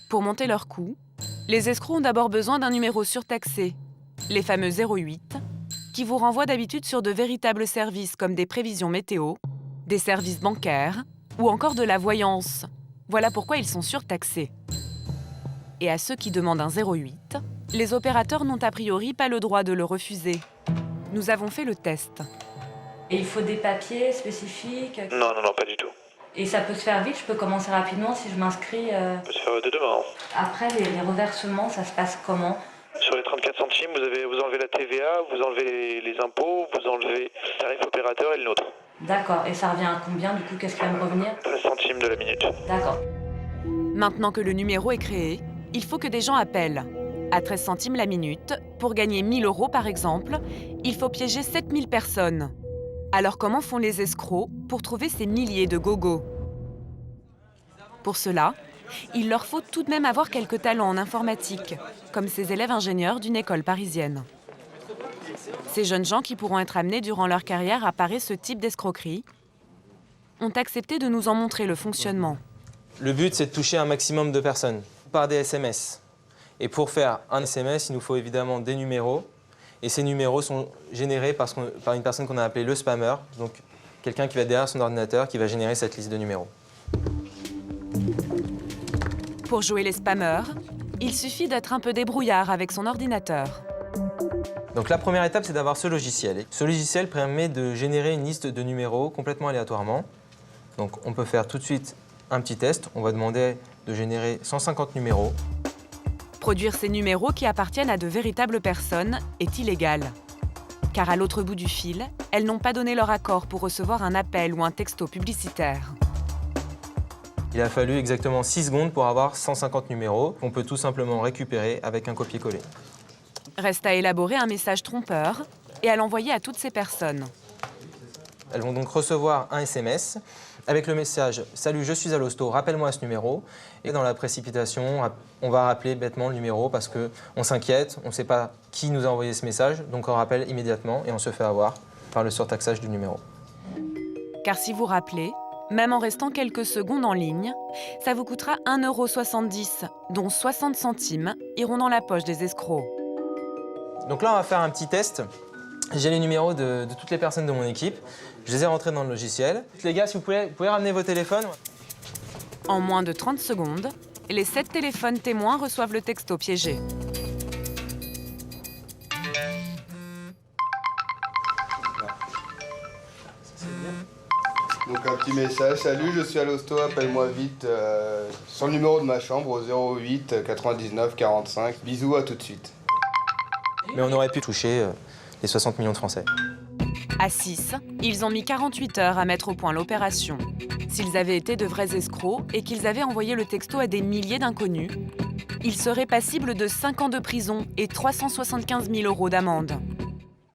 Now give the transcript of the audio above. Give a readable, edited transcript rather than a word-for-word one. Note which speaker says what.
Speaker 1: Pour monter leur coût, les escrocs ont d'abord besoin d'un numéro surtaxé, les fameux 08, qui vous renvoient d'habitude sur de véritables services comme des prévisions météo, des services bancaires ou encore de la voyance. Voilà pourquoi ils sont surtaxés. Et à ceux qui demandent un 08, les opérateurs n'ont a priori pas le droit de le refuser. Nous avons fait le test.
Speaker 2: Et il faut des papiers spécifiques?
Speaker 3: Non, non, non, pas du tout.
Speaker 2: Et ça peut se faire vite, je peux commencer rapidement si je m'inscris.
Speaker 3: Ça peut se faire dès demain.
Speaker 2: Après, les reversements, ça se passe comment?
Speaker 3: Sur les 34 centimes, vous enlevez la TVA, vous enlevez les impôts, vous enlevez le tarif opérateur et le nôtre.
Speaker 2: D'accord, et ça revient à combien du coup? Qu'est-ce qui va me revenir?
Speaker 3: 13 centimes de la minute.
Speaker 2: D'accord.
Speaker 1: Maintenant que le numéro est créé, il faut que des gens appellent. À 13 centimes la minute, pour gagner 1 000 € par exemple, il faut piéger 7 000 personnes. Alors comment font les escrocs pour trouver ces milliers de gogos? Pour cela, il leur faut tout de même avoir quelques talents en informatique, comme ces élèves ingénieurs d'une école parisienne. Ces jeunes gens qui pourront être amenés durant leur carrière à parer ce type d'escroquerie ont accepté de nous en montrer le fonctionnement.
Speaker 4: Le but, c'est de toucher un maximum de personnes par des SMS. Et pour faire un SMS, il nous faut évidemment des numéros. Et ces numéros sont générés par une personne qu'on a appelée le spammer, donc quelqu'un qui va être derrière son ordinateur, qui va générer cette liste de numéros.
Speaker 1: Pour jouer les spammers, il suffit d'être un peu débrouillard avec son ordinateur.
Speaker 4: Donc la première étape, c'est d'avoir ce logiciel. Ce logiciel permet de générer une liste de numéros complètement aléatoirement. Donc on peut faire tout de suite un petit test. On va demander de générer 150 numéros.
Speaker 1: Produire ces numéros qui appartiennent à de véritables personnes est illégal. Car à l'autre bout du fil, elles n'ont pas donné leur accord pour recevoir un appel ou un texto publicitaire.
Speaker 4: Il a fallu exactement 6 secondes pour avoir 150 numéros qu'on peut tout simplement récupérer avec un copier-coller.
Speaker 1: Reste à élaborer un message trompeur et à l'envoyer à toutes ces personnes.
Speaker 4: Elles vont donc recevoir un SMS avec le message « Salut, je suis à l'hosto, rappelle-moi ce numéro ». Et dans la précipitation, on va rappeler bêtement le numéro parce qu'on s'inquiète, on ne sait pas qui nous a envoyé ce message, donc on rappelle immédiatement et on se fait avoir par le surtaxage du numéro.
Speaker 1: Car si vous rappelez, même en restant quelques secondes en ligne, ça vous coûtera 1,70 €, dont 60 centimes iront dans la poche des escrocs.
Speaker 4: Donc là, on va faire un petit test. J'ai les numéros de toutes les personnes de mon équipe. Je les ai rentrés dans le logiciel. Les gars, si vous pouvez ramener vos téléphones.
Speaker 1: En moins de 30 secondes, les 7 téléphones témoins reçoivent le texto piégé.
Speaker 5: Donc un petit message, salut, je suis à l'hosto, appelle-moi vite sur le numéro de ma chambre au 08 99 45. Bisous, à tout de suite.
Speaker 4: Mais on aurait pu toucher les 60 millions de Français.
Speaker 1: À 6, ils ont mis 48 heures à mettre au point l'opération. S'ils avaient été de vrais escrocs et qu'ils avaient envoyé le texto à des milliers d'inconnus, ils seraient passibles de 5 ans de prison et 375 000 € d'amende.